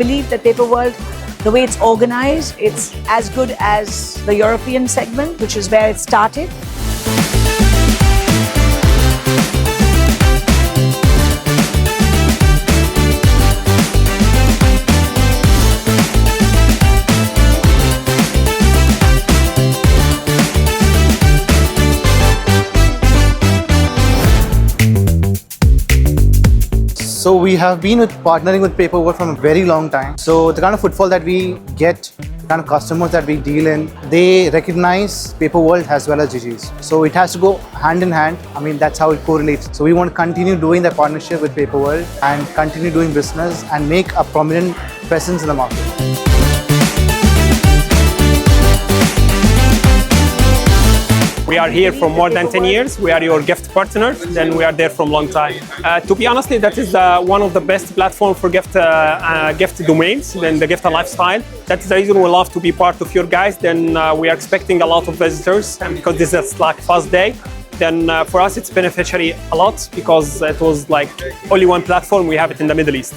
believe that Paperworld, the way it's organized, it's as good as the European segment, which is where it started. So we have been partnering with Paperworld from a very long time. So the kind of footfall that we get, the kind of customers that we deal in, they recognize Paperworld as well as Gigi's. So it has to go hand in hand. I mean, that's how it correlates. So we want to continue doing that partnership with Paperworld and continue doing business and make a prominent presence in the market. We are here for more than 10 years. We are your gift partners. Then we are there from a long time. To be honest, that is one of the best platforms for gift domains and the gift and lifestyle. That's the reason we love to be part of your guys. Then we are expecting a lot of visitors, and because this is like first day, then for us it's beneficiary a lot because it was like only one platform. We have it in the Middle East.